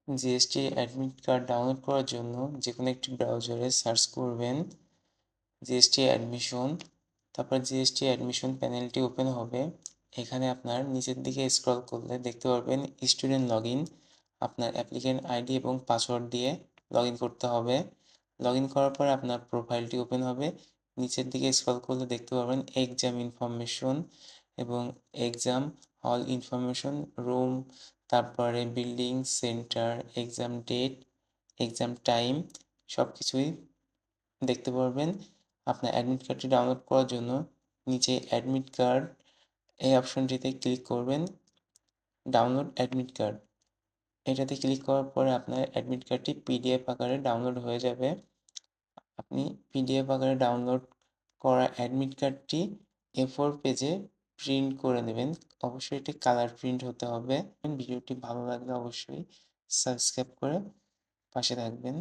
GST admit card download করার জন্য যেকোনো একটি ব্রাউজারে সার্চ করবেন জিএসটি অ্যাডমিশন। তারপর জিএসটি অ্যাডমিশন প্যানেলটি ওপেন হবে। এখানে আপনার নিচের দিকে স্ক্রল করলে দেখতে পারবেন স্টুডেন্ট লগইন। আপনার অ্যাপ্লিক্যান্ট আইডি এবং পাসওয়ার্ড দিয়ে লগইন করতে হবে। লগইন করার পরে আপনার প্রোফাইলটি ওপেন হবে। নিচের দিকে স্ক্রল করলে দেখতে পারবেন এক্সাম ইনফরমেশন এবং এক্সাম হল ইনফরমেশন, রুম, তারপরে building, centre, exam date, exam time সব কিছুই দেখতে পারবেন। আপনার অ্যাডমিট কার্ডটি ডাউনলোড করার জন্য নিচে অ্যাডমিট কার্ড এই অপশনটিতে ক্লিক করবেন। ডাউনলোড অ্যাডমিট কার্ড এটাতে ক্লিক করার পরে আপনার অ্যাডমিট কার্ডটি পিডিএফ আকারে ডাউনলোড হয়ে যাবে। আপনি পিডিএফ আকারে ডাউনলোড করা অ্যাডমিট কার্ডটি A4 পেজে প্রিন্ট করে নেবেন। অবশ্যই এটি কালার প্রিন্ট হতে হবে। ভিডিওটি ভালো লাগলে অবশ্যই সাবস্ক্রাইব করে পাশে থাকবেন।